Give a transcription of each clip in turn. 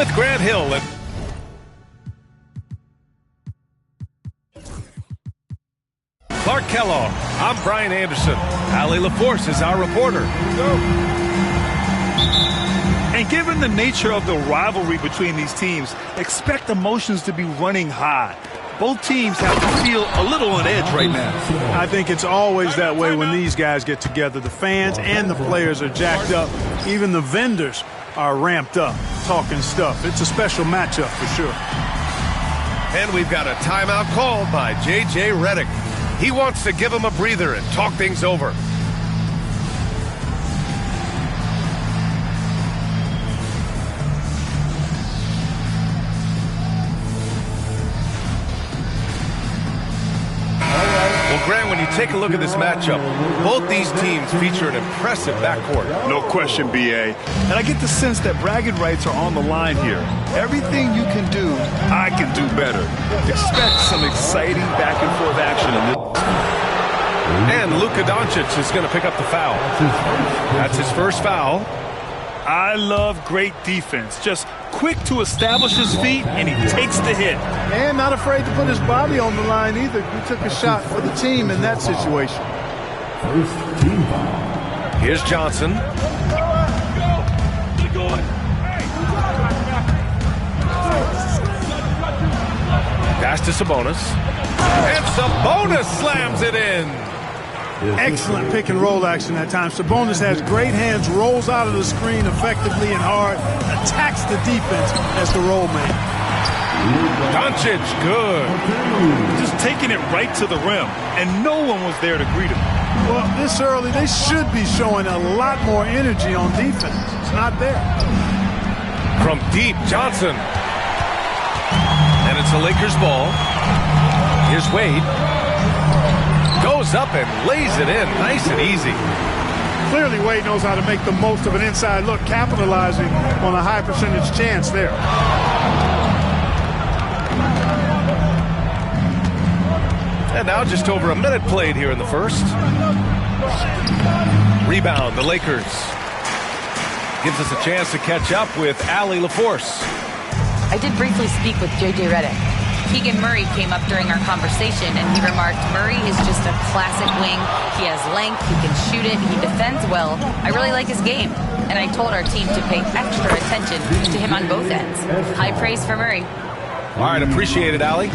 with Grant Hill. Clark Kellogg, I'm Brian Anderson. Allie LaForce is our reporter. And given the nature of the rivalry between these teams, expect emotions to be running high. Both teams have to feel a little on edge right now. I think it's always that way when these guys get together. The fans and the players are jacked up. Even the vendors are ramped up, talking stuff. It's a special matchup for sure. And we've got a timeout called by J.J. Redick. He wants to give him a breather and talk things over. Well, Grant, when you take a look at this matchup, both these teams feature an impressive backcourt. No question, B.A. And I get the sense that bragging rights are on the line here. Everything you can do, I can do better. Expect some exciting back-and-forth action in this. And Luka Doncic is going to pick up the foul. That's his first foul. I love great defense. Just quick to establish his feet, and he takes the hit. And not afraid to put his body on the line either. He took a shot for the team in that situation. Here's Johnson. Pass to Sabonis. And Sabonis slams it in. Excellent pick and roll action that time. Sabonis has great hands, rolls out of the screen effectively and hard, attacks the defense as the roll man. Doncic, good. Just taking it right to the rim, and no one was there to greet him. Well, this early, they should be showing a lot more energy on defense. It's not there. From deep, Johnson. And it's a Lakers ball. Here's Wade. Goes up and lays it in nice and easy. Clearly, Wade knows how to make the most of an inside look, capitalizing on a high percentage chance there. And now just over a minute played here in the first. Rebound, the Lakers. Gives us a chance to catch up with Allie LaForce. I did briefly speak with J.J. Redick. Keegan Murray came up during our conversation, and he remarked, Murray is just a classic wing. He has length, he can shoot it, he defends well. I really like his game, and I told our team to pay extra attention to him on both ends. High praise for Murray. All right, appreciate it, Allie.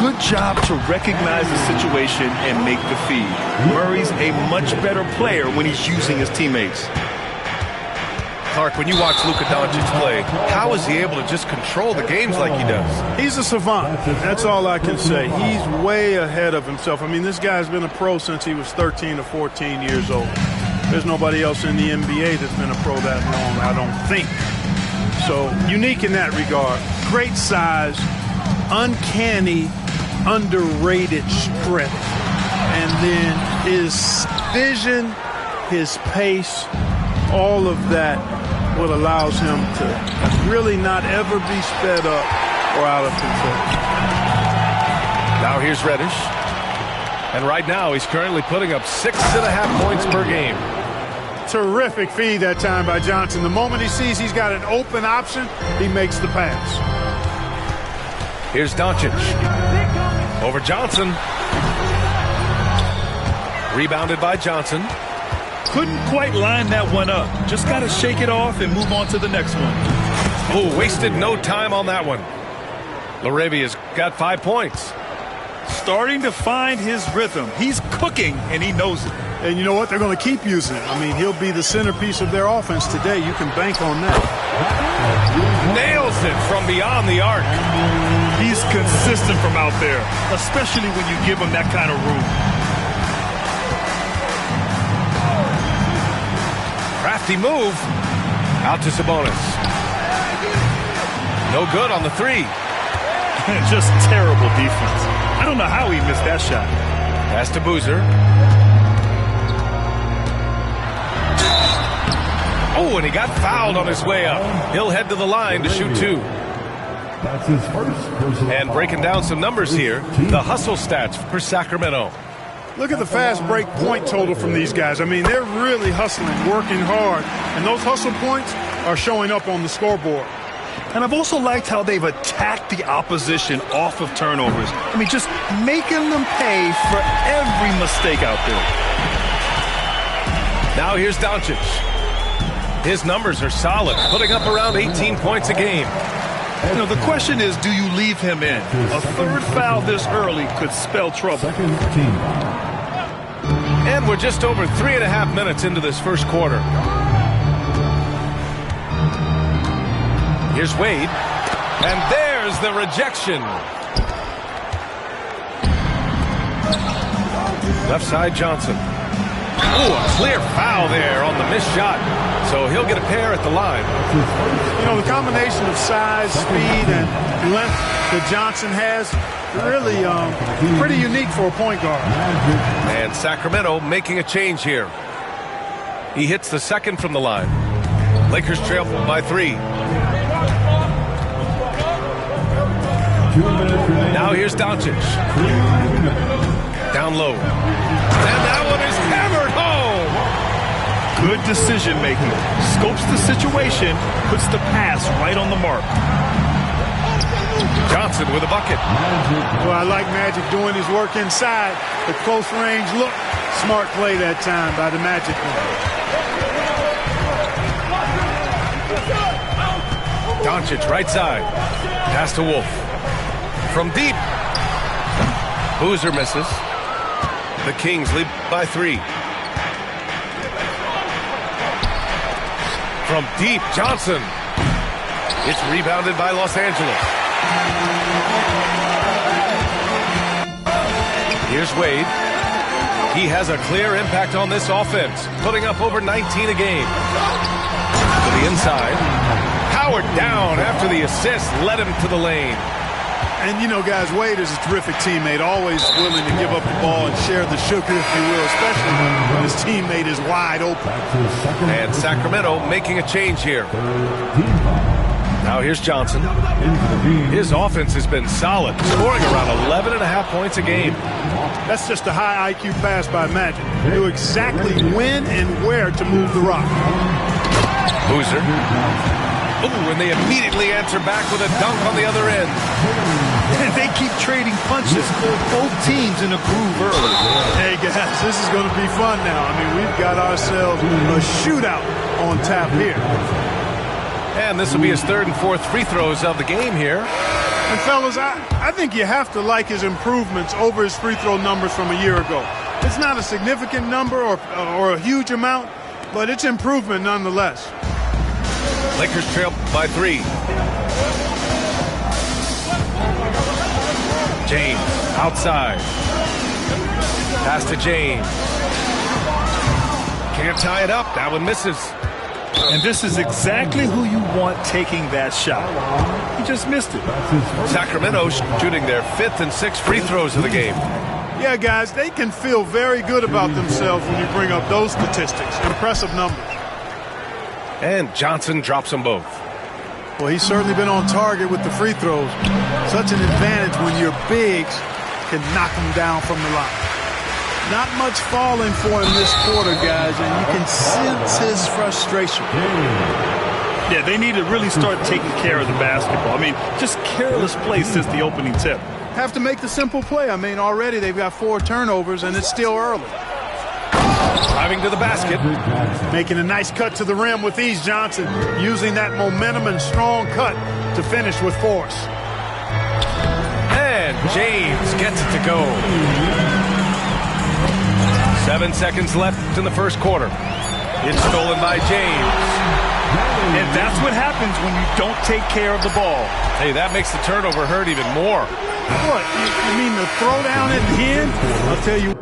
Good job to recognize the situation and make the feed. Murray's a much better player when he's using his teammates. Clark, when you watch Luka Doncic play, how is he able to just control the games like he does? He's a savant. That's all I can say. He's way ahead of himself. I mean, this guy's been a pro since he was 13 or 14 years old. There's nobody else in the NBA that's been a pro that long, I don't think. So, unique in that regard. Great size, uncanny, underrated strength. And then his vision, his pace, all of that what allows him to really not ever be sped up or out of control. Now here's Reddish. And right now he's currently putting up 6.5 points per game. Terrific feed that time by Johnson. The moment he sees he's got an open option, he makes the pass. Here's Doncic. Over Johnson. Rebounded by Johnson. Couldn't quite line that one up. Just got to shake it off and move on to the next one. Oh, wasted no time on that one. Larabia's got 5 points. Starting to find his rhythm. He's cooking, and he knows it. And you know what? They're going to keep using it. I mean, he'll be the centerpiece of their offense today. You can bank on that. Nails it from beyond the arc. He's consistent from out there, especially when you give him that kind of room. Crafty move. Out to Sabonis. No good on the three. Just terrible defense. I don't know how he missed that shot. Pass to Boozer. Oh, and he got fouled on his way up. He'll head to the line to shoot two. That's his first. And breaking down some numbers here, the hustle stats for Sacramento. Look at the fast break point total from these guys. I mean, they're really hustling, working hard. And those hustle points, are showing up on the scoreboard. And I've also liked how they've attacked the opposition off of turnovers. I mean, just making them pay for every mistake out there. Now here's Doncic. His numbers are solid, putting up around 18 points a game. You know, the question is, do you leave him in? A third foul this early could spell trouble. Second team. And we're just over 3.5 minutes into this first quarter. Here's Wade. And there's the rejection. Left side, Johnson. Oh, a clear foul there on the missed shot. So he'll get a pair at the line. You know, the combination of size, speed, and length that Johnson has, really pretty unique for a point guard. And Sacramento making a change here. He hits the second from the line. Lakers trail by 3. Now here's Doncic. Down low. And that one is hammered home. Good decision making. Scopes the situation, puts the pass right on the mark. Johnson with a bucket. Well, I like Magic doing his work inside. The close range look. Smart play that time by the Magic. Doncic right side. Pass to Wolf. From deep. Boozer misses. The Kings lead by 3. From deep, Johnson. It's rebounded by Los Angeles. Here's Wade. He has a clear impact on this offense, putting up over 19 a game. To the inside. Howard down after the assist led him to the lane. And, you know, guys, Wade is a terrific teammate, always willing to give up the ball and share the sugar, if you will, especially when his teammate is wide open. And Sacramento making a change here. Now here's Johnson. His offense has been solid, scoring around 11.5 points a game. That's just a high IQ pass by Magic. Knew exactly when and where to move the rock. Boozer. Ooh, and they immediately answer back with a dunk on the other end. And they keep trading punches. Both teams in a groove early. Hey, guys, this is going to be fun now. I mean, we've got ourselves a shootout on tap here. And this will be his third and fourth free throws of the game here. And, fellas, I think you have to like his improvements over his free throw numbers from a year ago. It's not a significant number or a huge amount, but it's improvement nonetheless. Lakers trail by 3. James outside. Pass to James. Can't tie it up. That one misses. And this is exactly who you want taking that shot. He just missed it. Sacramento shooting their 5th and 6th free throws of the game. Yeah, guys, they can feel very good about themselves when you bring up those statistics. Impressive numbers. And Johnson drops them both. Well, he's certainly been on target with the free throws. Such an advantage when your bigs can knock them down from the line. Not much falling for him this quarter, guys, and you can sense his frustration. Yeah, they need to really start taking care of the basketball. I mean, just careless play since the opening tip. Have to make the simple play. I mean, already they've got 4 turnovers, and it's still early. Driving to the basket. Making a nice cut to the rim with ease, Johnson. Using that momentum and strong cut to finish with force. And James gets it to go. 7 seconds left in the first quarter. It's stolen by James. And that's what happens when you don't take care of the ball. Hey, that makes the turnover hurt even more. What? You mean the throwdown at the end? I'll tell you.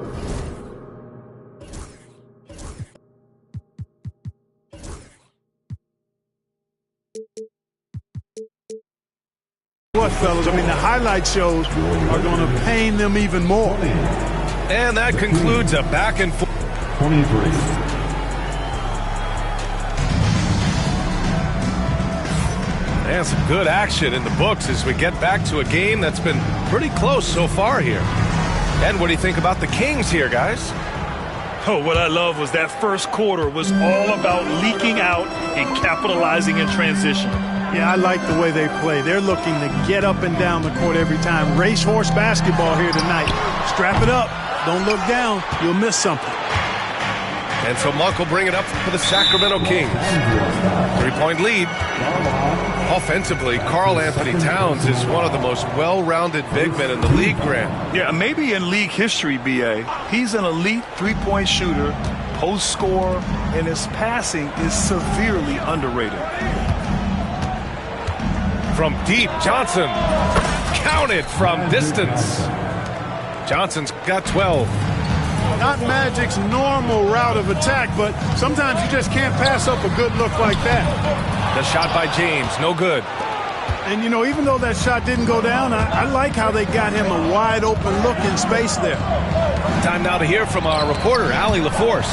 What, fellas? I mean, the highlight shows are going to pain them even more. And that concludes a back and forth. 23. And some good action in the books as we get back to a game that's been pretty close so far here. And what do you think about the Kings here, guys? Oh, what I love was that first quarter was all about leaking out and capitalizing in transition. Yeah, I like the way they play. They're looking to get up and down the court every time. Racehorse basketball here tonight. Strap it up. Don't look down. You'll miss something. And so Monk will bring it up for the Sacramento Kings. 3-point lead. Offensively, Karl Anthony Towns is one of the most well-rounded big men in the league, Grant. Yeah, maybe in league history, B.A. He's an elite three-point shooter, post scorer, and his passing is severely underrated. From deep, Johnson counted from distance. Johnson's got 12. Not Magic's normal route of attack, but sometimes you just can't pass up a good look like that. The shot by James, no good. And, you know, even though that shot didn't go down, I like how they got him a wide-open look in space there. Time now to hear from our reporter, Allie LaForce.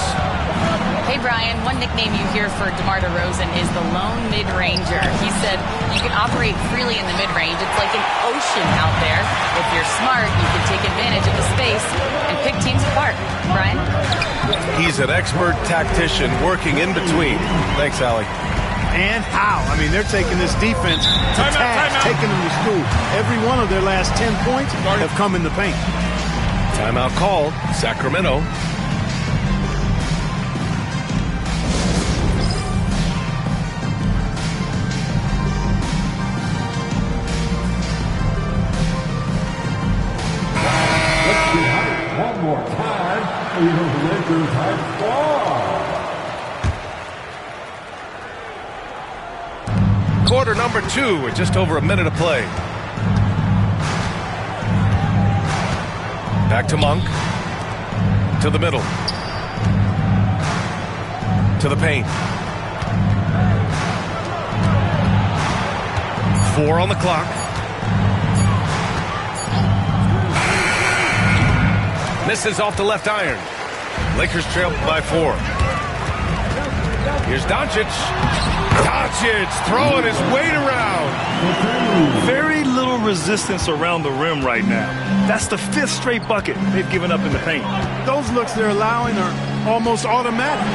Hey, Brian, one nickname you hear for DeMar DeRozan is the lone mid-ranger. He said you can operate freely in the mid-range. It's like an ocean out there. If you're smart, you can take advantage of the space and pick teams apart. Brian? He's an expert tactician working in between. Thanks, Allie. And how? I mean, they're taking this defense to task, taking them to school. Every one of their last 10 points have come in the paint. Timeout called, Sacramento. One more time for your Lakers high score. Quarter number 2 with just over a minute of play. Back to Monk. To the middle. To the paint. 4 on the clock. Misses off the left iron. Lakers trail by 4. Here's Doncic. Doncic throwing his weight around. Very little resistance around the rim right now. That's the 5th straight bucket they've given up in the paint. Those looks they're allowing are almost automatic.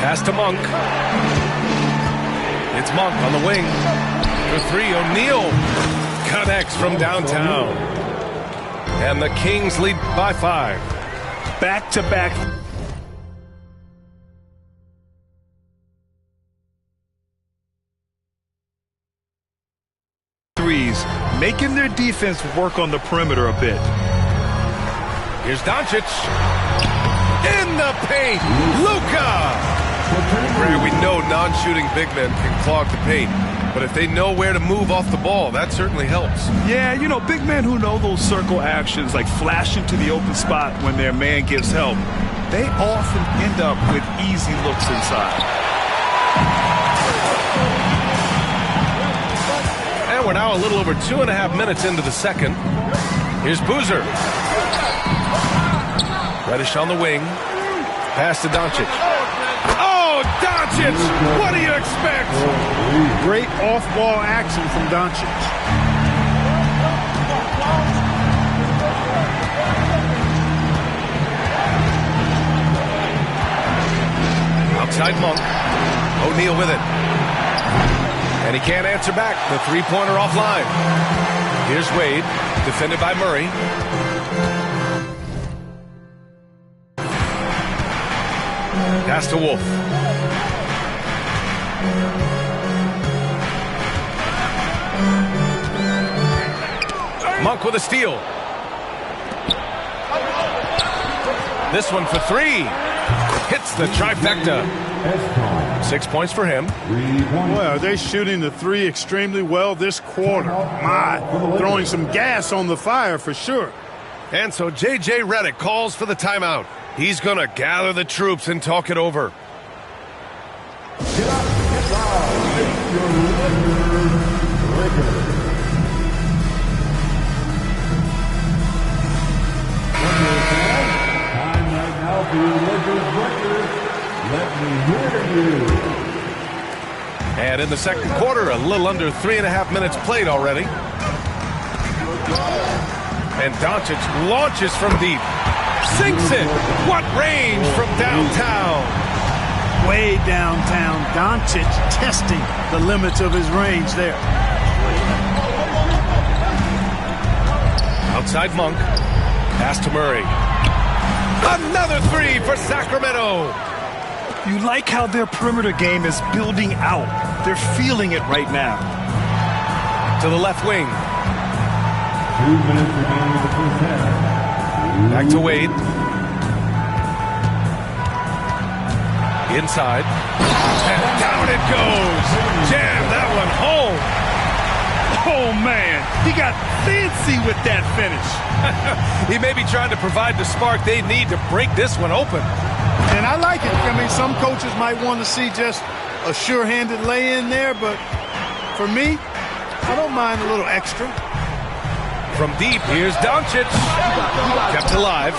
Pass to Monk. It's Monk on the wing. For 3, O'Neal connects from downtown. And the Kings lead by 5. Back-to-back threes, making their defense work on the perimeter a bit. Here's Doncic. In the paint. Luka. Grant, we know non-shooting big men can clog the paint. But if they know where to move off the ball, that certainly helps. Yeah, you know, big men who know those circle actions, like flashing to the open spot when their man gives help, they often end up with easy looks inside. And we're now a little over 2.5 minutes into the second. Here's Boozer. Reddish on the wing. Pass to Doncic. Doncic, what do you expect? Great off-ball action from Doncic. Outside Monk. O'Neal with it. And he can't answer back. The three-pointer offline. Here's Wade, defended by Murray. Pass to Wolf. Monk with a steal. This one for 3. Hits the trifecta. 6 points for him. Boy, are they shooting the 3 extremely well this quarter. My, throwing some gas on the fire for sure. And so J.J. Redick calls for the timeout. He's going to gather the troops and talk it over. Get up, get down, make your Lakers. Time right now for your Lakers record. Let me hear you. And in the second quarter, a little under 3.5 minutes played already. And Doncic launches from deep. Sinks it. What range from downtown. Way downtown. Doncic testing the limits of his range there. Outside Monk. Pass to Murray. Another three for Sacramento. You like how their perimeter game is building out. They're feeling it right now. To the left wing. 2 minutes remaining in the first half. Back to Wade. Inside. And down it goes. Jam that one home. Oh, man. He got fancy with that finish. He may be trying to provide the spark they need to break this one open. And I like it. I mean, some coaches might want to see just a sure-handed lay-in there, but for me, I don't mind a little extra. From deep, here's Doncic. Kept alive.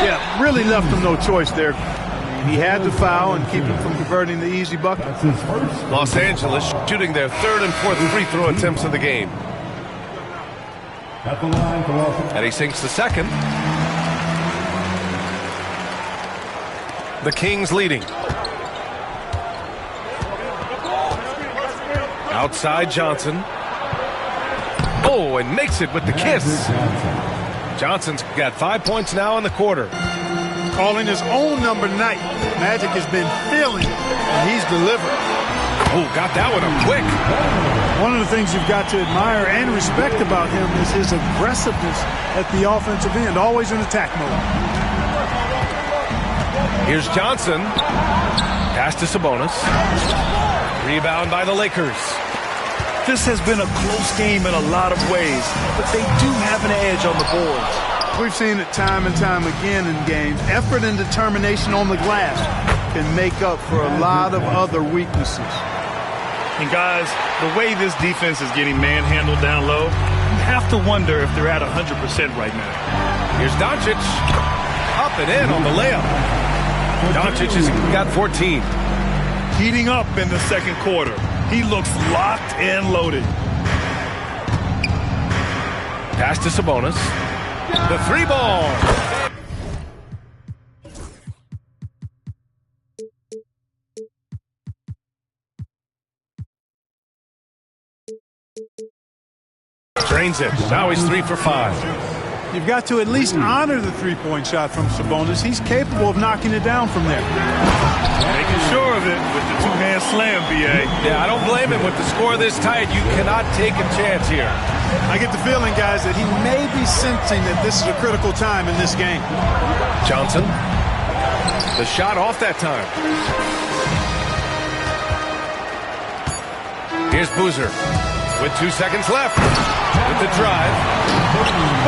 Yeah, really left him no choice there. He had to foul and keep him from converting the easy bucket. That's his first. Los Angeles shooting their third and fourth free throw attempts of the game. At the line for Los Angeles. And he sinks the second. The Kings leading. Outside Johnson. Oh, and makes it with the kiss. Johnson's got 5 points now in the quarter. Calling his own number night. Magic has been feeling it, and he's delivered. Oh, got that one up quick. One of the things you've got to admire and respect about him is his aggressiveness at the offensive end, always in attack mode. Here's Johnson. Pass to Sabonis. Rebound by the Lakers. This has been a close game in a lot of ways, but they do have an edge on the boards. We've seen it time and time again in games. Effort and determination on the glass can make up for a lot of other weaknesses. And guys, the way this defense is getting manhandled down low, you have to wonder if they're at 100% right now. Here's Doncic. Up and in on the layup. Doncic has got 14. Heating up in the second quarter. He looks locked and loaded. Pass to Sabonis. The three ball. Drains it. Now he's 3 for 5. You've got to at least honor the three-point shot from Sabonis. He's capable of knocking it down from there. Making sure of it with the two-hand slam, B.A. Yeah, I don't blame him. With the score this tight, you cannot take a chance here. I get the feeling, guys, that he may be sensing that this is a critical time in this game. Johnson. The shot off that time. Here's Boozer with 2 seconds left. With the drive.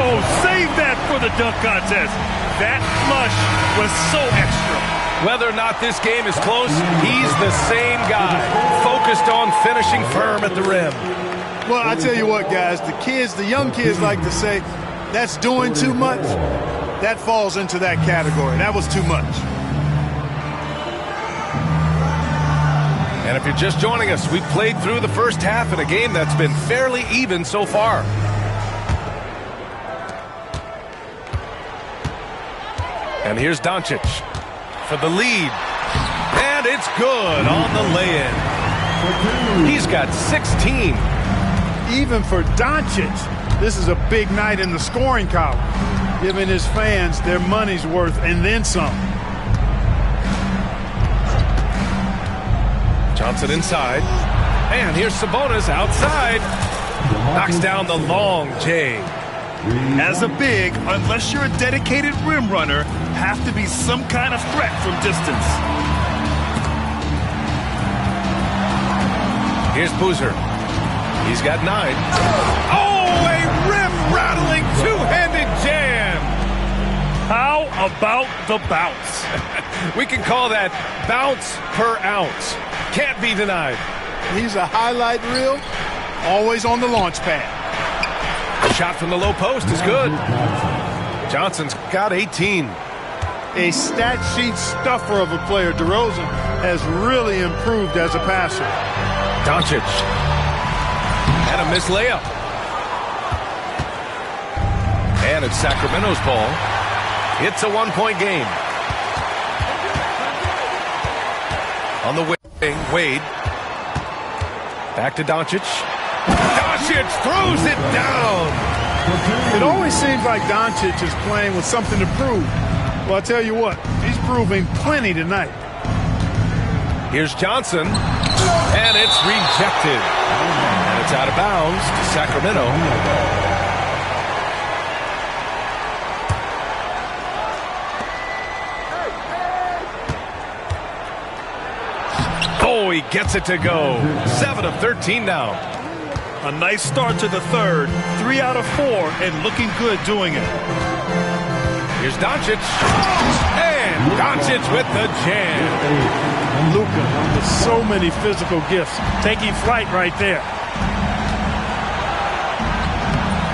Oh, save that for the dunk contest. That flush was so extra. Whether or not this game is close, he's the same guy, focused on finishing firm at the rim. Well, I tell you what, guys, the young kids like to say, that's doing too much. That falls into that category. That was too much. And if you're just joining us, we've played through the first half in a game that's been fairly even so far. And here's Doncic for the lead. And it's good on the lay-in. He's got 16. Even for Doncic, this is a big night in the scoring column, giving his fans their money's worth and then some. Johnson inside. And here's Sabonis outside. Knocks down the long J. As a big, unless you're a dedicated rim runner, have to be some kind of threat from distance. Here's Boozer. He's got 9. Oh, a rim-rattling two-handed jam. How about the bounce? We can call that bounce per ounce. Can't be denied. He's a highlight reel, always on the launch pad. The shot from the low post is good. Johnson's got 18. A stat sheet stuffer of a player. DeRozan has really improved as a passer. Doncic. And a missed layup. And it's Sacramento's ball. It's a one-point game. On the wing, Wade. Back to Doncic. Doncic throws it down. It always seems like Doncic is playing with something to prove. Well, I tell you what, he's proving plenty tonight. Here's Johnson, and it's rejected. And it's out of bounds to Sacramento. Oh, he gets it to go. 7 of 13 now. A nice start to the third. 3 out of 4, and looking good doing it. Here's Doncic. And Doncic with the jam. Luka with so many physical gifts. Taking flight right there.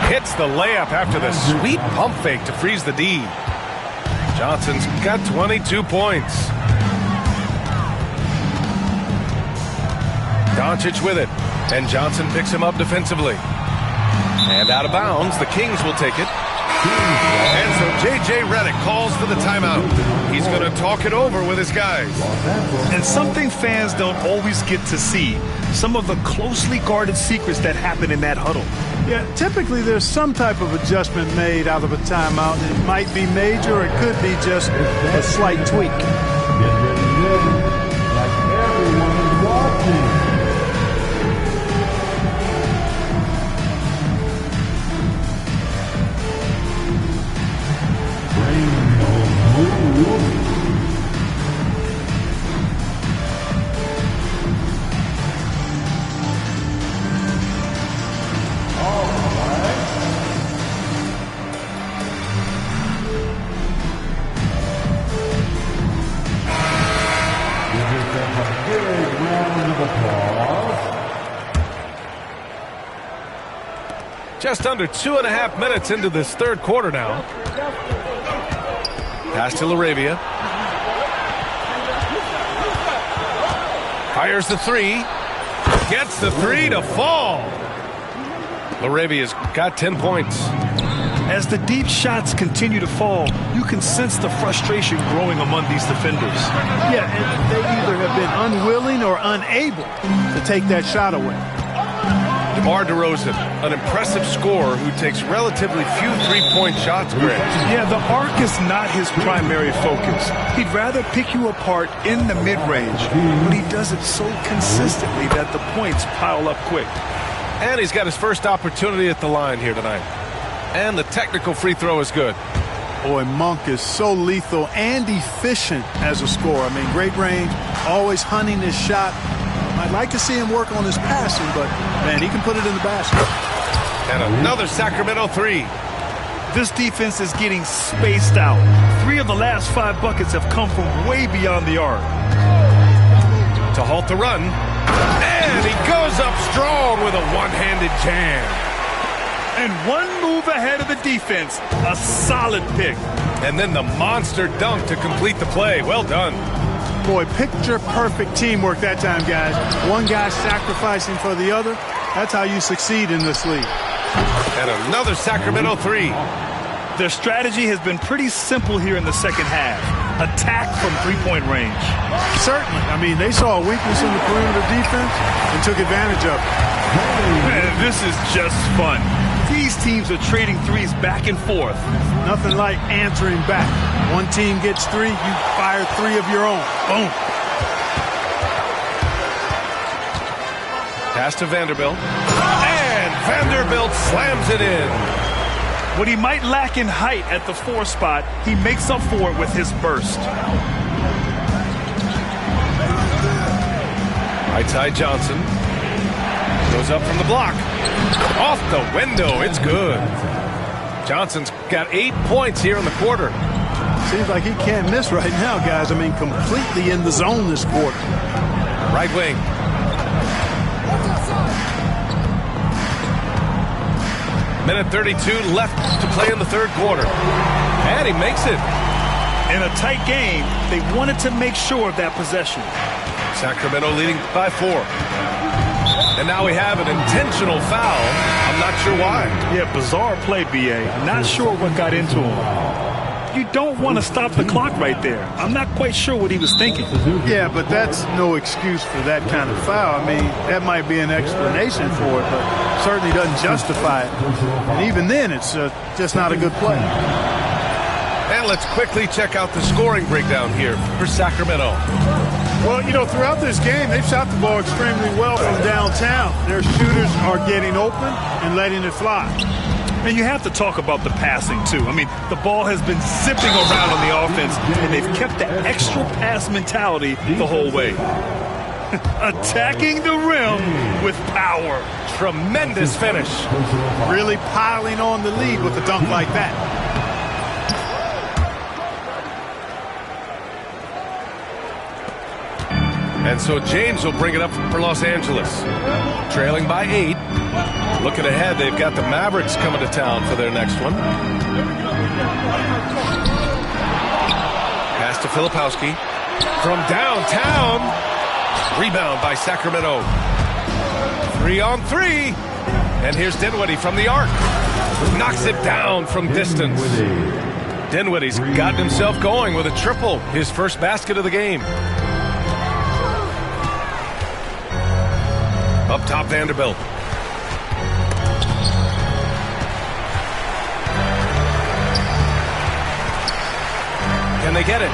Hits the layup after the sweet pump fake to freeze the D. Johnson's got 22 points. Doncic with it, and Johnson picks him up defensively. And out of bounds, the Kings will take it. And so J.J. Redick calls for the timeout. He's going to talk it over with his guys. And something fans don't always get to see, some of the closely guarded secrets that happen in that huddle. Yeah, typically there's some type of adjustment made out of a timeout. It might be major, or it could be just a slight tweak. Get ready, like everyone is watching. Just under 2.5 minutes into this third quarter now. Pass to LaRavia. Fires the three. Gets the three to fall. LaRavia's got 10 points. As the deep shots continue to fall, you can sense the frustration growing among these defenders. Yeah, and they either have been unwilling or unable to take that shot away. DeMar DeRozan, an impressive scorer who takes relatively few three-point shots, Greg. Yeah, the arc is not his primary focus. He'd rather pick you apart in the mid-range, but he does it so consistently that the points pile up quick. And he's got his first opportunity at the line here tonight. And the technical free throw is good. Boy, Monk is so lethal and efficient as a scorer. I mean, great range, always hunting his shot. I'd like to see him work on his passing, but, man, he can put it in the basket. And another Sacramento three. This defense is getting spaced out. 3 of the last 5 buckets have come from way beyond the arc. To halt the run. And he goes up strong with a one-handed jam. And one move ahead of the defense. A solid pick. And then the monster dunk to complete the play. Well done. Boy, picture-perfect teamwork that time, guys. One guy sacrificing for the other. That's how you succeed in this league. And another Sacramento three. Their strategy has been pretty simple here in the second half. Attack from three-point range. Certainly. I mean, they saw a weakness in the perimeter defense and took advantage of it. Man, this is just fun. These teams are trading threes back and forth. Nothing like answering back. One team gets 3, you fire 3 of your own. Boom. Pass to Vanderbilt. And Vanderbilt slams it in. What he might lack in height at the 4 spot, he makes up for it with his burst. Right side Johnson. Goes up from the block. Off the window. It's good. Johnson's got 8 points here in the quarter. Seems like he can't miss right now, guys. I mean, completely in the zone this quarter. Right wing. Minute 32 left to play in the third quarter. And he makes it. In a tight game, they wanted to make sure of that possession. Sacramento leading by 4. And now we have an intentional foul. I'm not sure why. Yeah, bizarre play, B.A. Not sure what got into him. You don't want to stop the clock right there. I'm not quite sure what he was thinking. Yeah, but that's no excuse for that kind of foul. I mean, that might be an explanation for it, but certainly doesn't justify it. And even then, it's just not a good play. And let's quickly check out the scoring breakdown here for Sacramento. Well, you know, throughout this game, they've shot the ball extremely well from downtown. Their shooters are getting open and letting it fly. And you have to talk about the passing, too. I mean, the ball has been zipping around on the offense, and they've kept that extra pass mentality the whole way. Attacking the rim with power. Tremendous finish. Really piling on the lead with a dunk like that. And so James will bring it up for Los Angeles. Trailing by 8. Looking ahead, they've got the Mavericks coming to town for their next one. Pass to Filipowski. From downtown. Rebound by Sacramento. 3-on-3. And here's Dinwiddie from the arc. Knocks it down from distance. Dinwiddie's gotten himself going with a triple. His first basket of the game. Up top, Vanderbilt. Can they get it?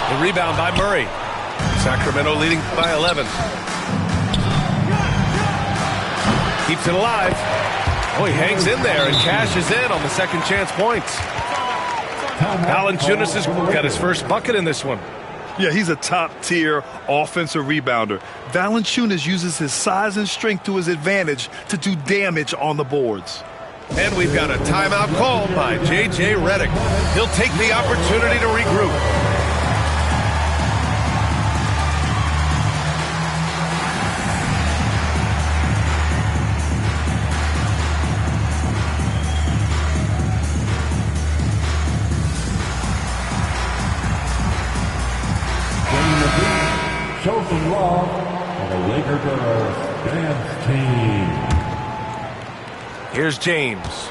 The rebound by Murray. Sacramento leading by 11. Keeps it alive. Oh, he hangs in there and cashes in on the second chance points. Valanciunas has got his first bucket in this one. Yeah, he's a top-tier offensive rebounder. Valanciunas uses his size and strength to his advantage to do damage on the boards. And we've got a timeout called by J.J. Redick. He'll take the opportunity to regroup. Show some love on the Laker Girls Dance Team. Here's James.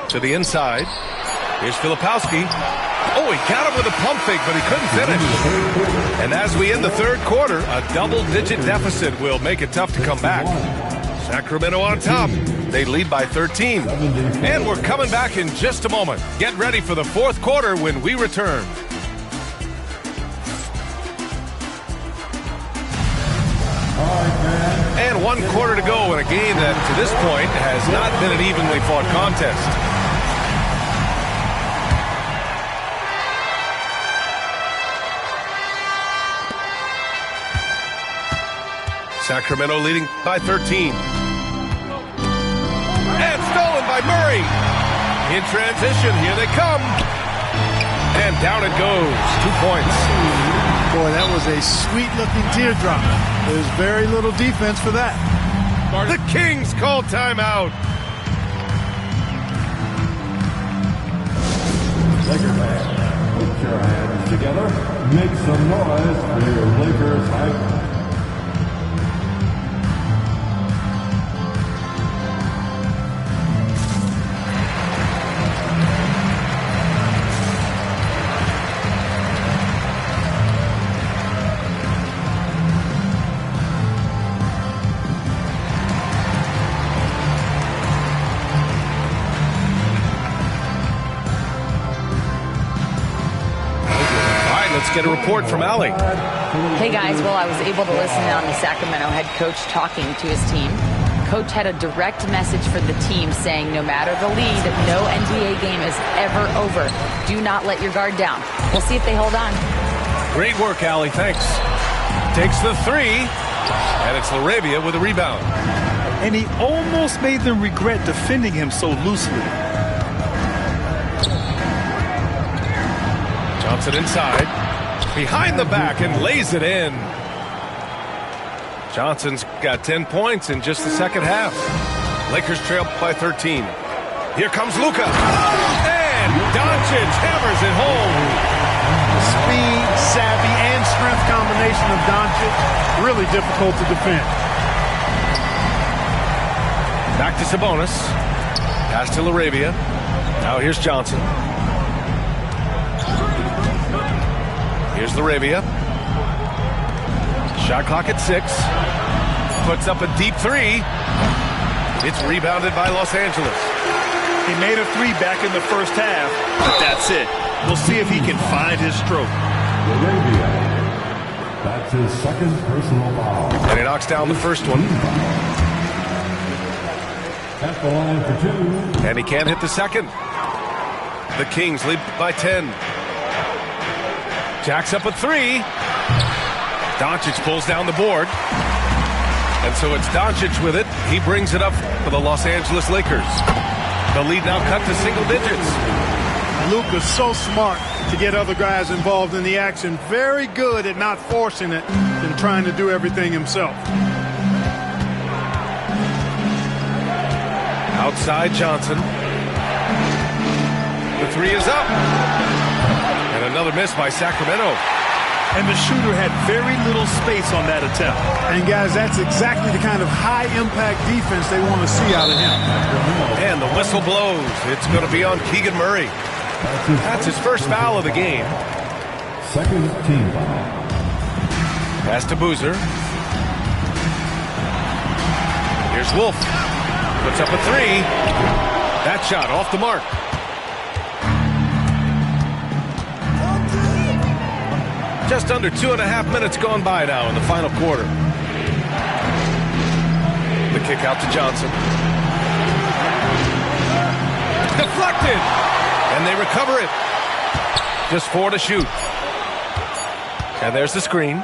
To the inside. Here's Filipowski. Oh, he got him with a pump fake, but he couldn't finish. And as we end the third quarter, a double-digit deficit will make it tough to come back. Sacramento on top. They lead by 13. And we're coming back in just a moment. Get ready for the fourth quarter when we return. And 1 quarter to go in a game that, to this point, has not been an evenly fought contest. Sacramento leading by 13. And stolen by Murray. In transition, here they come. And down it goes. 2 points. Boy, that was a sweet-looking teardrop. There's very little defense for that. The Kings call timeout. Laker fans, put your hands together. Make some noise for your Lakers hype. Get a report from Allie. Hey guys, well, I was able to listen in on the Sacramento head coach talking to his team. Coach had a direct message for the team saying no matter the lead, no NBA game is ever over. Do not let your guard down. We'll see if they hold on. Great work, Allie. Thanks. Takes the three, and it's LaRavia with a rebound. And he almost made them regret defending him so loosely. Johnson inside. Behind the back and lays it in. Johnson's got 10 points in just the second half. Lakers trail by 13. Here comes Luka. And Doncic hammers it home. Speed, savvy, and strength combination combination of Doncic, really difficult to defend. Back to Sabonis. Pass to LaRavia. Now here's Johnson. Here's LaRavia. Shot clock at 6. Puts up a deep 3. It's rebounded by Los Angeles. He made a 3 back in the first half, but that's it. We'll see if he can find his stroke. LaRavia. That's his second personal foul. And he knocks down the first one. At the line for 2. And he can't hit the second. The Kings lead by 10. Jacks up a 3. Doncic pulls down the board. And so it's Doncic with it. He brings it up for the Los Angeles Lakers. The lead now cut to single digits. Luka's so smart to get other guys involved in the action. Very good at not forcing it and trying to do everything himself. Outside Johnson. The 3 is up. And another miss by Sacramento. And the shooter had very little space on that attempt. And guys, that's exactly the kind of high-impact defense they want to see out of him. And the whistle blows. It's going to be on Keegan Murray. That's his first foul of the game. Second team foul. Pass to Boozer. Here's Wolf. Puts up a 3. That shot off the mark. Just under 2.5 minutes gone by now in the final quarter. The kick out to Johnson. Deflected! And they recover it. Just 4 to shoot. And there's the screen.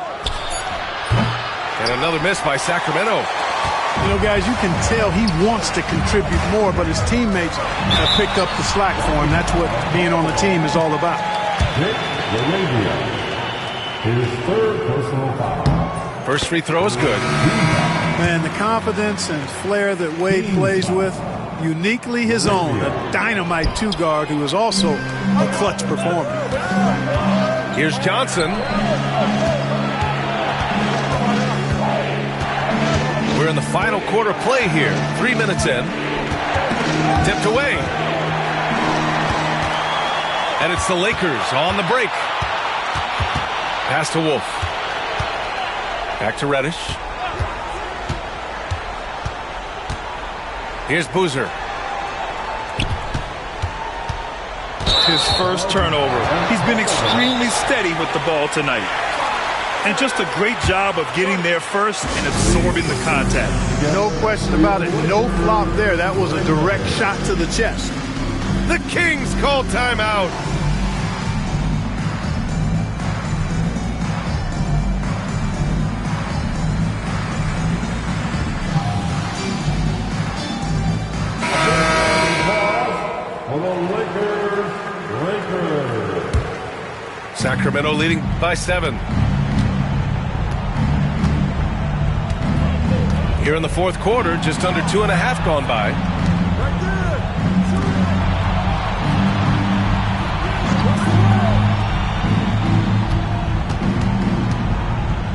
And another miss by Sacramento. You know, guys, you can tell he wants to contribute more, but his teammates have picked up the slack for him. That's what being on the team is all about. LaRavia. His third personal foul. First free throw is good. Man, the confidence and flair that Wade plays with, uniquely his own. A dynamite 2 guard who is also a clutch performer. Here's Johnson. We're in the final quarter play here. 3 minutes in. Tipped away. And it's the Lakers on the break. Pass to Wolf. Back to Reddish. Here's Boozer. His first turnover. He's been extremely steady with the ball tonight. And just a great job of getting there first and absorbing the contact. No question about it. No flop there. That was a direct shot to the chest. The Kings call timeout. Sacramento leading by 7. Here in the fourth quarter, just under 2.5 gone by.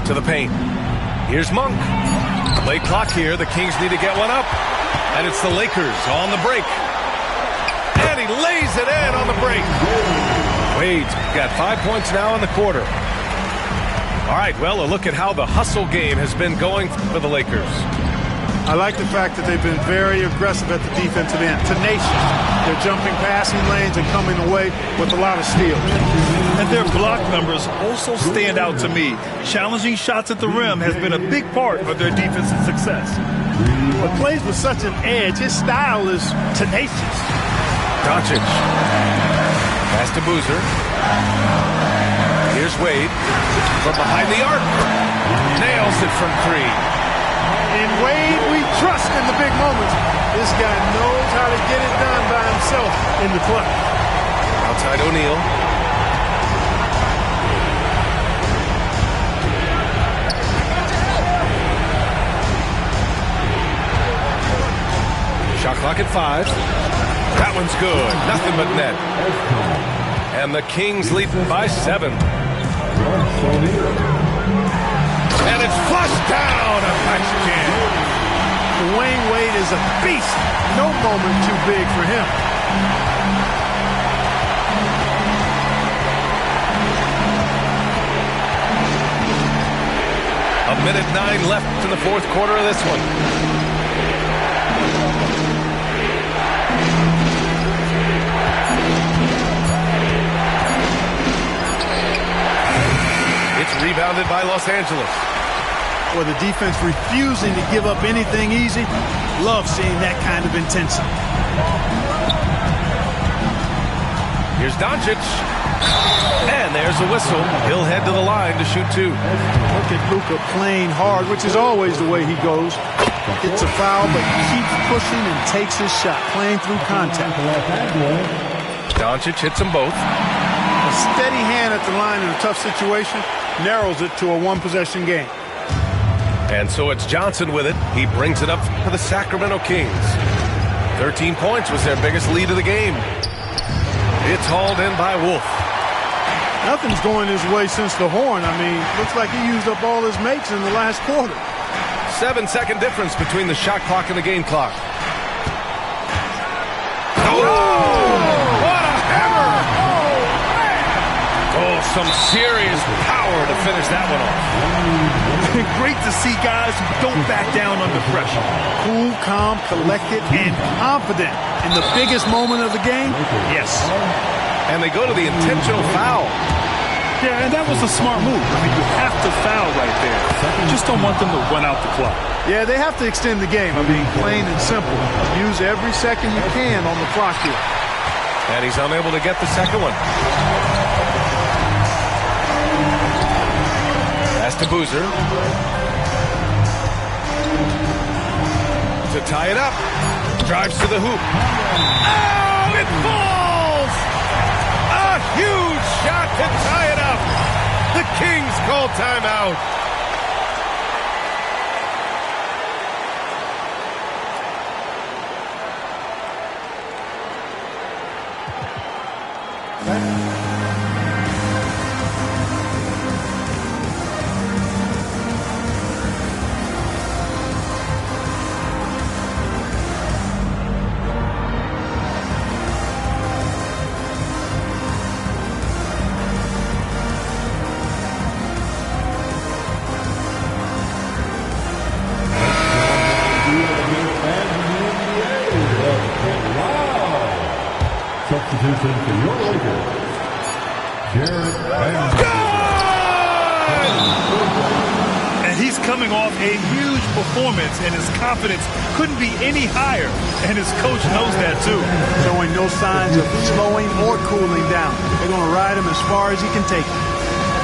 To the paint. Here's Monk. Late clock here. The Kings need to get one up. And it's the Lakers on the break. And he lays it in on the break. Wade's got 5 points now in the quarter. All right, well, a look at how the hustle game has been going for the Lakers. I like the fact that they've been very aggressive at the defensive end. Tenacious. They're jumping passing lanes and coming away with a lot of steals. And their block numbers also stand out to me. Challenging shots at the rim has been a big part of their defensive success. But plays with such an edge. His style is tenacious. Doncic. Pass to Boozer. Here's Wade from behind the arc. Nails it from 3. In Wade, we trust in the big moments. This guy knows how to get it done by himself in the clutch. Outside O'Neal. Shot clock at 5. That one's good. Nothing but net. And the Kings lead by 7. And it's flushed down. A nice jam. Dwayne Wade is a beast. No moment too big for him. A minute 9 left in the fourth quarter of this one. It's rebounded by Los Angeles. Or the defense refusing to give up anything easy. Love seeing that kind of intensity. Here's Doncic. And there's a whistle. He'll head to the line to shoot 2. Look at Luka playing hard, which is always the way he goes. It's a foul, but keeps pushing and takes his shot, playing through contact. Doncic hits them both. A steady hand at the line in a tough situation narrows it to a one-possession game. And so it's Johnson with it. He brings it up for the Sacramento Kings. 13 points was their biggest lead of the game. It's hauled in by Wolf. Nothing's going his way since the horn. I mean, looks like he used up all his makes in the last quarter. 7-second difference between the shot clock and the game clock. Oh! What a hammer! Oh, some serious power to finish that one off. Great to see guys who don't back down under pressure. Cool, calm, collected, and confident in the biggest moment of the game. Yes. And they go to the intentional foul. Yeah, and that was a smart move. I mean, you have to foul right there. You just don't want them to run out the clock. Yeah, they have to extend the game. I mean, plain and simple. Use every second you can on the clock here. And he's unable to get the second one. That's to Boozer. To tie it up. Drives to the hoop. Oh, it falls! A huge shot to tie it up. The Kings call timeout. Substitution for your Lakers, Jared Van. And he's coming off a huge performance, and his confidence couldn't be any higher. And his coach knows that, too. Showing no signs of slowing or cooling down. They're going to ride him as far as he can take it.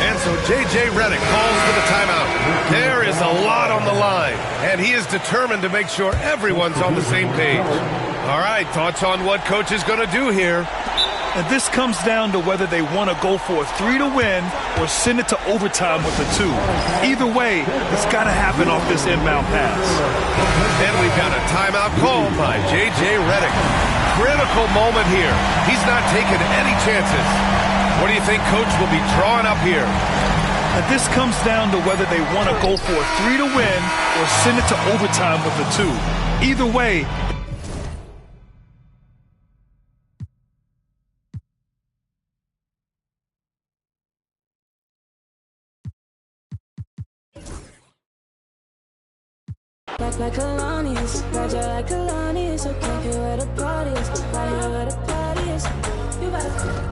And so J.J. Redick calls for the timeout. There is a lot on the line, and he is determined to make sure everyone's on the same page. All right, thoughts on what coach is going to do here? And this comes down to whether they want to go for a 3 to win or send it to overtime with a 2. Either way, it's got to happen off this inbound pass. And we've got a timeout called by J.J. Redick. Critical moment here. He's not taking any chances. What do you think coach will be drawing up here? And this comes down to whether they want to go for a 3 to win or send it to overtime with a 2. Either way, like Kalani's, got you like Kalani's. Okay, here where the party is, right here where the party is. You better.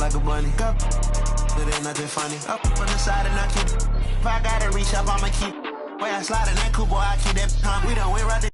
like a bunny. Up, it ain't nothing funny. Up on the side and I keep. If I gotta reach up, I'ma keep. Way I slide in that cool boy, I keep that. We done went right